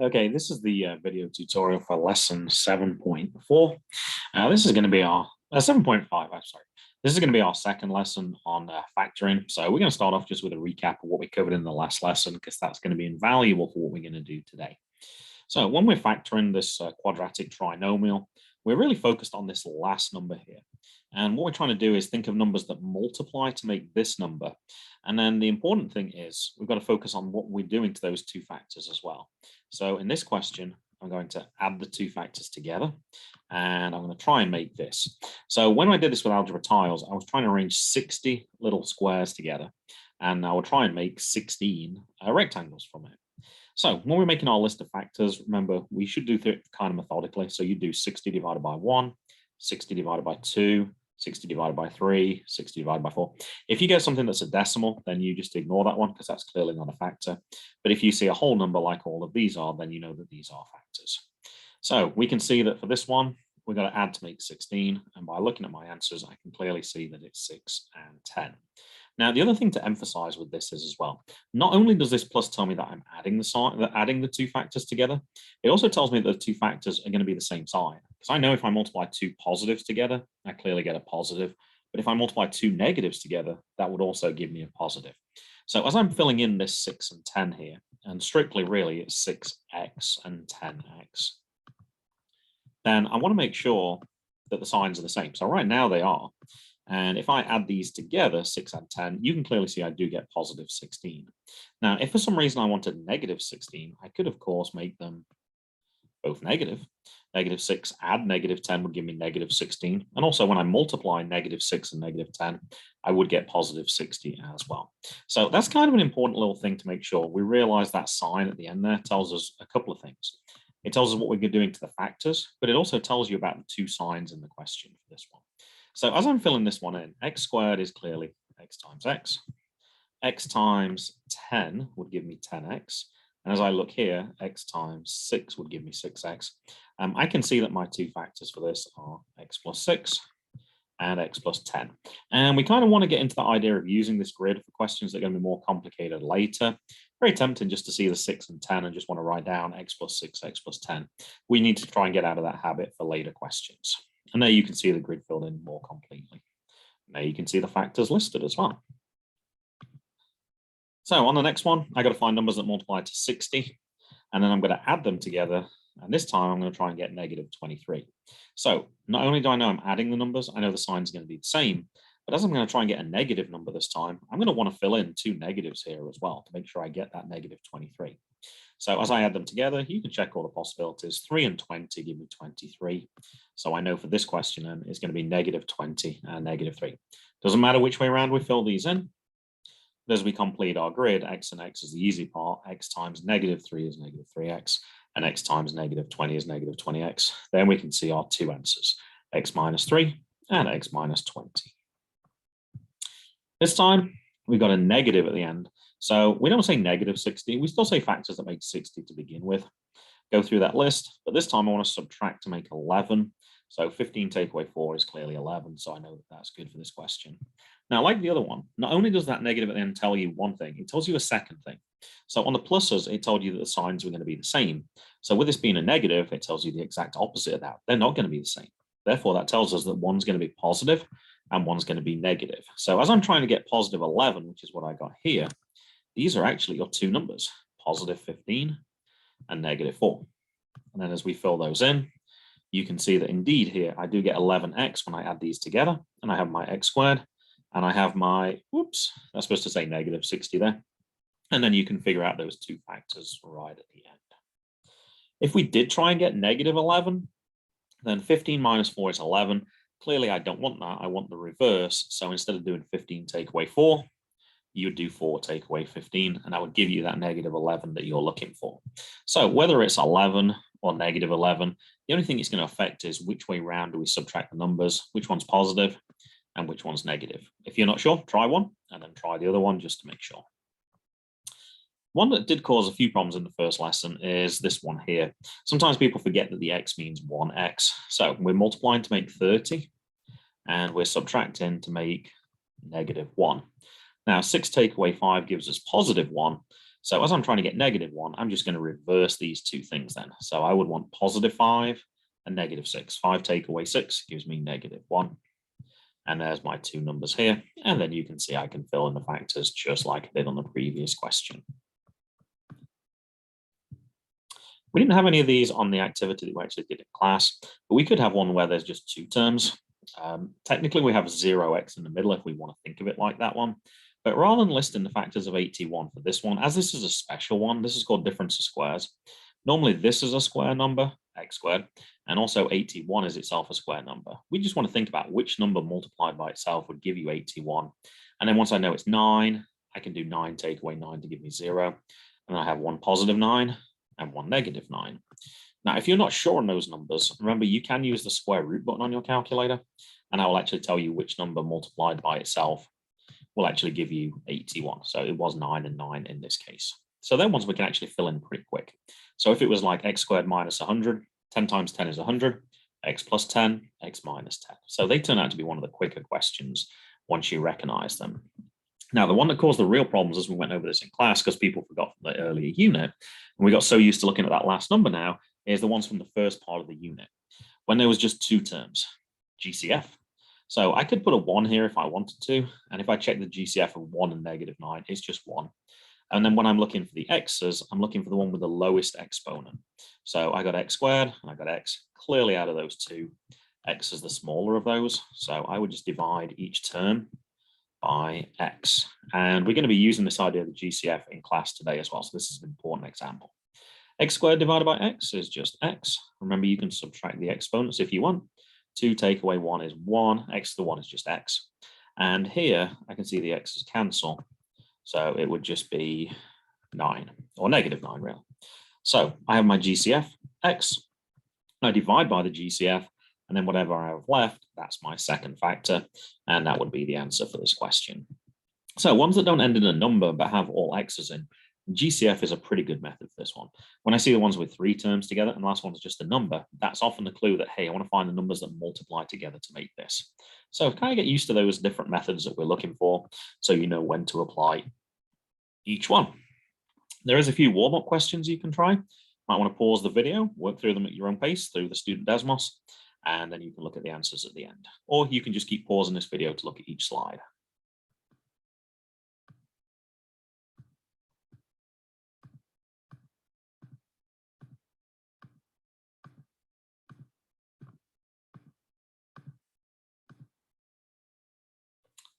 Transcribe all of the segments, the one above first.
Okay, this is the video tutorial for lesson 7.4. This is going to be our 7.5, I'm sorry. This is going to be our second lesson on factoring. So we're going to start off just with a recap of what we covered in the last lesson, because that's going to be invaluable for what we're going to do today. So when we're factoring this quadratic trinomial, we're really focused on this last number here. And what we're trying to do is think of numbers that multiply to make this number. And then the important thing is we've got to focus on what we're doing to those two factors as well. So in this question, I'm going to add the two factors together, and I'm going to try and make this. So when I did this with algebra tiles, I was trying to arrange 60 little squares together, and I will try and make 16 rectangles from it. So when we're making our list of factors, remember, we should do it kind of methodically. So you do 60 divided by 1, 60 divided by 2, 60 divided by 3, 60 divided by 4. If you get something that's a decimal, then you just ignore that one because that's clearly not a factor. But if you see a whole number like all of these are, then you know that these are factors. So we can see that for this one, we're going to add to make 16. And by looking at my answers, I can clearly see that it's 6 and 10. Now, the other thing to emphasize with this is as well, not only does this plus tell me that I'm adding the two factors together, it also tells me that the two factors are going to be the same sign. Because I know if I multiply two positives together, I clearly get a positive. But if I multiply two negatives together, that would also give me a positive. So as I'm filling in this 6 and 10 here, and strictly really it's 6x and 10x, then I want to make sure that the signs are the same. So right now they are. And if I add these together, 6 and 10, you can clearly see I do get positive 16. Now, if for some reason I wanted negative 16, I could, of course, make them both negative. Negative 6 add negative 10 would give me negative 16. And also when I multiply negative 6 and negative 10, I would get positive 60 as well. So that's kind of an important little thing to make sure. We realize that sign at the end there tells us a couple of things. It tells us what we're doing to the factors, but it also tells you about the two signs in the question for this one. So as I'm filling this one in, x squared is clearly x times x. X times 10 would give me 10x. And as I look here, x times 6 would give me 6x. I can see that my two factors for this are x plus 6 and x plus 10. And we kind of want to get into the idea of using this grid for questions that are going to be more complicated later. Very tempting just to see the 6 and 10 and just want to write down x plus 6, x plus 10. We need to try and get out of that habit for later questions. And there you can see the grid filled in more completely. Now you can see the factors listed as well. So on the next one, I got to find numbers that multiply to 60, and then I'm going to add them together. And this time I'm going to try and get negative 23. So not only do I know I'm adding the numbers, I know the sign's going to be the same, but as I'm going to try and get a negative number this time, I'm going to want to fill in two negatives here as well to make sure I get that negative 23. So as I add them together, you can check all the possibilities. 3 and 20 give me 23. So I know for this question then it's going to be negative 20 and negative 3. Doesn't matter which way around we fill these in. As we complete our grid, x and x is the easy part. X times negative 3 is negative 3x, and x times negative 20 is negative 20x. Then we can see our two answers, x minus 3 and x minus 20. This time, we've got a negative at the end. So we don't say negative 60. We still say factors that make 60 to begin with. Go through that list, but this time I want to subtract to make 11. So 15 take away 4 is clearly 11, so I know that that's good for this question. Now, like the other one, not only does that negative at the end tell you one thing, it tells you a second thing. So on the pluses, it told you that the signs were going to be the same. So with this being a negative, it tells you the exact opposite of that. They're not going to be the same. Therefore, that tells us that one's going to be positive and one's going to be negative. So as I'm trying to get positive 11, which is what I got here, these are actually your two numbers, positive 15 and negative 4. And then as we fill those in, you can see that indeed here, I do get 11x when I add these together, and I have my x squared, and I have my, whoops, that's supposed to say negative 60 there. And then you can figure out those two factors right at the end. If we did try and get negative 11, then 15 minus 4 is 11. Clearly, I don't want that. I want the reverse. So instead of doing 15 take away 4, you would do 4 take away 15, and that would give you that negative 11 that you're looking for. So whether it's 11 or negative 11, the only thing it's going to affect is which way round do we subtract the numbers, which one's positive and which one's negative. If you're not sure, try one and then try the other one just to make sure. One that did cause a few problems in the first lesson is this one here. Sometimes people forget that the x means 1x. So we're multiplying to make 30, and we're subtracting to make negative 1. Now, 6 take away 5 gives us positive 1. So as I'm trying to get -1, I'm just going to reverse these two things then. So I would want +5 and -6. 5 take away 6 gives me -1. And there's my two numbers here. And then you can see I can fill in the factors just like I did on the previous question. We didn't have any of these on the activity that we actually did in class, but we could have one where there's just two terms. Technically, we have 0x in the middle if we want to think of it like that one. But rather than listing the factors of 81 for this one, as this is a special one, this is called difference of squares. Normally, this is a square number, x squared, and also 81 is itself a square number. We just want to think about which number multiplied by itself would give you 81. And then once I know it's 9, I can do 9 take away 9 to give me 0. And I have one +9 and one -9. Now, if you're not sure on those numbers, remember you can use the square root button on your calculator, and I will actually tell you which number multiplied by itself will actually give you 81. So it was 9 and 9 in this case. So then ones we can actually fill in pretty quick. So if it was like x squared minus 100, 10 times 10 is 100, x plus 10, x minus 10. So they turn out to be one of the quicker questions once you recognize them. Now, the one that caused the real problems as we went over this in class, because people forgot from the earlier unit, and we got so used to looking at that last number now, is the ones from the first part of the unit, when there was just two terms, GCF. So I could put a 1 here if I wanted to, and if I check the GCF of 1 and -9, it's just 1. And then when I'm looking for the x's, I'm looking for the one with the lowest exponent. So I got x squared and I got x. Clearly out of those two, x is the smaller of those. So I would just divide each term by x. And we're going to be using this idea of the GCF in class today as well. So this is an important example. X squared divided by x is just x. Remember, you can subtract the exponents if you want. 2 take away 1 is 1. X to the 1 is just x. And here I can see the x's cancel. So it would just be 9 or -9 really. So I have my GCF x. I divide by the GCF, and then whatever I have left, that's my second factor. And that would be the answer for this question. So ones that don't end in a number but have all x's in, GCF is a pretty good method for this one. When I see the ones with 3 terms together and the last one is just a number, that's often the clue that, hey, I want to find the numbers that multiply together to make this. So kind of get used to those different methods that we're looking for so you know when to apply each one. There is a few warm-up questions you can try. Might want to pause the video, work through them at your own pace through the student Desmos, and then you can look at the answers at the end. Or you can just keep pausing this video to look at each slide.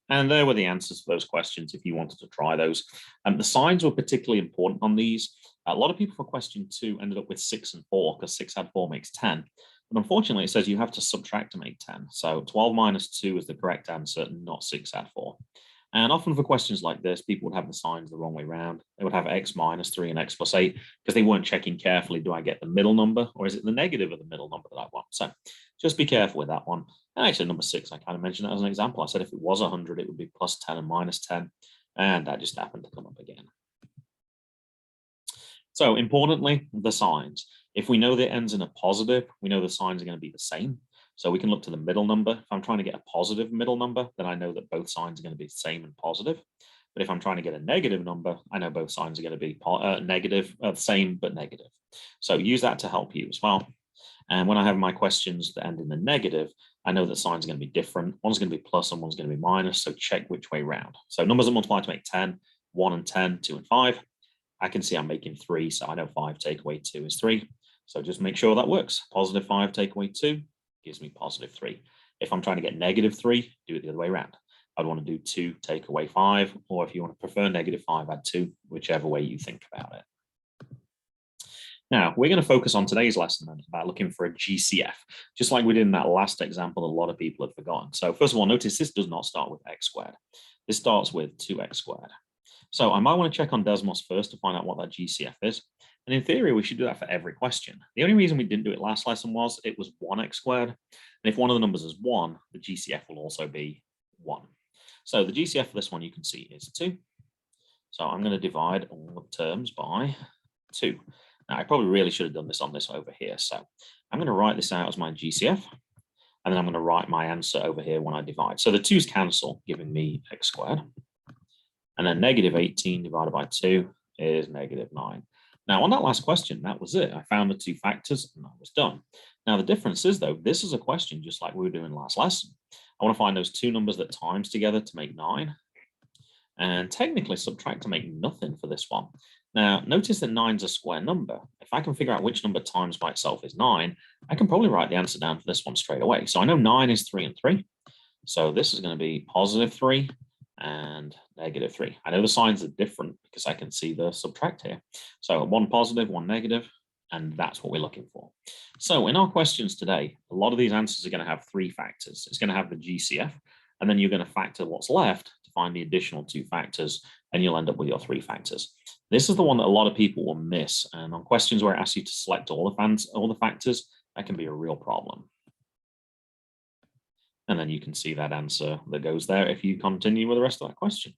And there were the answers for those questions if you wanted to try those. The signs were particularly important on these. A lot of people for question 2 ended up with 6 and 4 because 6 add 4 makes 10. But unfortunately, it says you have to subtract to make 10. So 12 minus 2 is the correct answer, not 6 add 4. And often for questions like this, people would have the signs the wrong way around. They would have x minus 3 and x plus 8 because they weren't checking carefully, do I get the middle number or is it the negative of the middle number that I want? So just be careful with that one. And actually, number 6, I kind of mentioned that as an example. I said if it was 100, it would be plus 10 and minus 10. And that just happened to come up again. So importantly, the signs. If we know that it ends in a positive, we know the signs are going to be the same. So we can look to the middle number. If I'm trying to get a positive middle number, then I know that both signs are going to be the same and positive. But if I'm trying to get a negative number, I know both signs are going to be negative, same but negative. So use that to help you as well. And when I have my questions that end in the negative, I know that signs are going to be different. One's going to be plus and one's going to be minus. So check which way round. So numbers that multiply to make 10, 1 and 10, 2 and 5. I can see I'm making 3. So I know 5 take away 2 is 3. So just make sure that works. Positive 5 take away 2 gives me positive 3. If I'm trying to get -3, do it the other way around. I'd want to do 2 take away 5, or if you want to prefer -5, add 2, whichever way you think about it. Now, we're going to focus on today's lesson about looking for a GCF, just like we did in that last example that a lot of people had forgotten. So first of all, notice this does not start with x squared. This starts with 2x squared. So I might want to check on Desmos first to find out what that GCF is. And in theory, we should do that for every question. The only reason we didn't do it last lesson was it was 1x squared. And if one of the numbers is 1, the GCF will also be 1. So the GCF for this one you can see is 2. So I'm going to divide all the terms by 2. Now, I probably really should have done this on this over here. So I'm going to write this out as my GCF. And then I'm going to write my answer over here when I divide. So the 2's cancel, giving me x squared. And then -18 divided by 2 is -9. Now, on that last question, that was it. I found the two factors and I was done. Now, the difference is, though, this is a question just like we were doing last lesson. I want to find those two numbers that times together to make 9, and technically subtract to make nothing for this one. Now, notice that 9 is a square number. If I can figure out which number times by itself is 9, I can probably write the answer down for this one straight away. So I know 9 is 3 and 3. So this is going to be +3 and -3. I know the signs are different because I can see the subtract here. So one positive, one negative, and that's what we're looking for. So in our questions today, a lot of these answers are going to have 3 factors. It's going to have the GCF, and then you're going to factor what's left to find the additional 2 factors, and you'll end up with your 3 factors. This is the one that a lot of people will miss, and on questions where it asks you to select all the factors, that can be a real problem. And then you can see that answer that goes there if you continue with the rest of that question.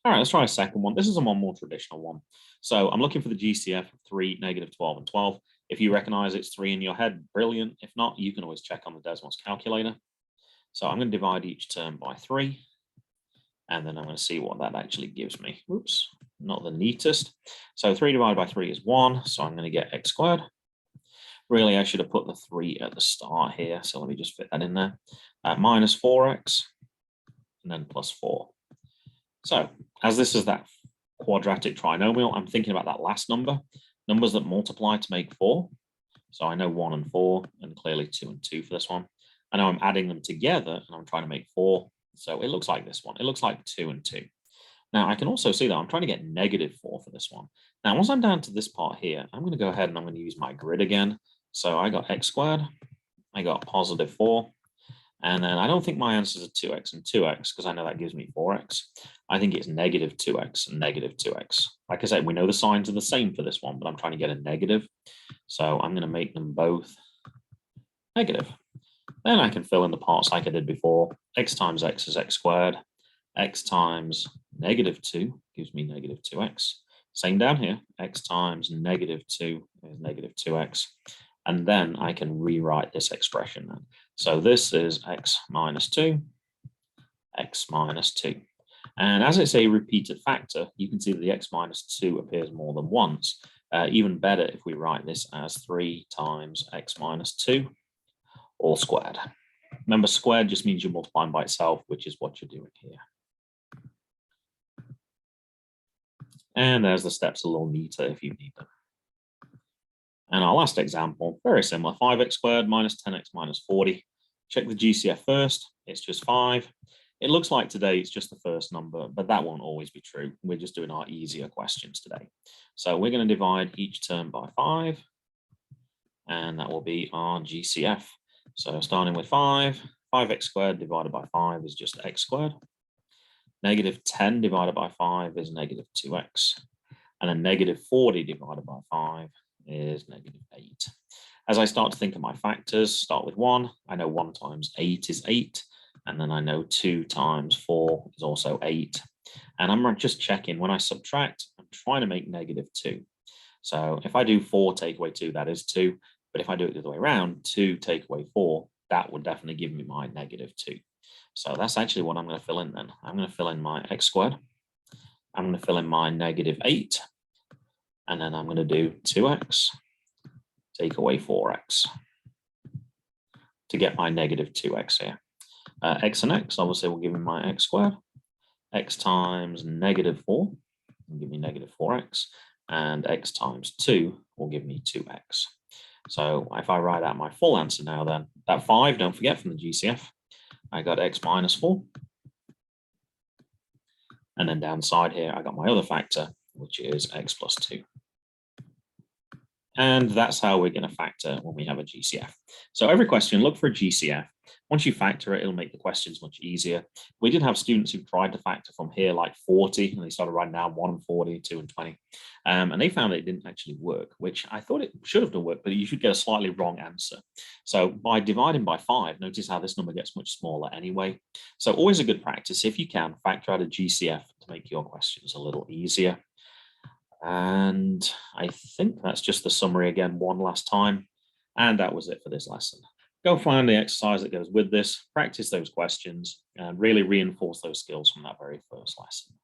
All right, let's try a second one. This is a more traditional one. So I'm looking for the GCF of 3, -12, and 12. If you recognize it's 3 in your head, brilliant. If not, you can always check on the Desmos calculator. So I'm going to divide each term by 3, and then I'm going to see what that actually gives me. Oops, not the neatest. So 3 divided by 3 is 1, so I'm going to get x squared. Really, I should have put the 3 at the start here, so let me just fit that in there. -4x, and then +4. So, as this is that quadratic trinomial, I'm thinking about that last number, numbers that multiply to make 4. So I know 1 and 4, and clearly 2 and 2 for this one. I know I'm adding them together, and I'm trying to make 4. So it looks like this one. It looks like 2 and 2. Now, I can also see that I'm trying to get -4 for this one. Now, once I'm down to this part here, I'm going to go ahead and I'm going to use my grid again. So I got x squared, I got +4, and then I don't think my answers are 2x and 2x because I know that gives me 4x. I think it's -2x and -2x. Like I said, we know the signs are the same for this one, but I'm trying to get a negative. So I'm going to make them both negative. Then I can fill in the parts like I did before. X times x is x squared. X times -2 gives me -2x. Same down here. X times -2 is -2x. And then I can rewrite this expression then. So this is x minus 2, x minus 2. And as it's a repeated factor, you can see that the x minus 2 appears more than once. Even better if we write this as 3 times x minus 2, all squared. Remember, squared just means you're multiplying by itself, which is what you're doing here. And there's the steps a little neater if you need them. And our last example, very similar, 5x squared minus 10x minus 40. Check the GCF first, it's just 5. It looks like today it's just the first number, but that won't always be true. We're just doing our easier questions today. So we're going to divide each term by 5, and that will be our GCF. So starting with 5x squared divided by 5 is just x squared. -10 divided by 5 is -2x. And then -40 divided by 5 is -8. As I start to think of my factors, start with 1. I know 1 times 8 is 8. And then I know 2 times 4 is also 8. And I'm just checking when I subtract, I'm trying to make -2. So if I do 4 take away 2, that is 2. But if I do it the other way around, 2 take away 4, that would definitely give me my -2. So that's actually what I'm going to fill in then. I'm going to fill in my x squared. I'm going to fill in my -8. And then I'm going to do 2x, take away 4x to get my -2x here. X and x obviously will give me my x squared. X times -4 will give me -4x. And x times 2 will give me 2x. So if I write out my full answer now, then that 5, don't forget from the GCF, I got x minus 4. And then downside here, I got my other factor, which is x plus 2. And that's how we're going to factor when we have a GCF. So every question, look for a GCF. Once you factor it, it'll make the questions much easier. We did have students who tried to factor from here like 40, and they started writing down 1 and 40, 2 and 20. And they found that it didn't actually work, which I thought it should have done work, but you should get a slightly wrong answer. So by dividing by 5, notice how this number gets much smaller anyway. So always a good practice, if you can, factor out a GCF to make your questions a little easier. And I think that's just the summary again one last time. And that was it for this lesson. Go find the exercise that goes with this, practice those questions, and really reinforce those skills from that very first lesson.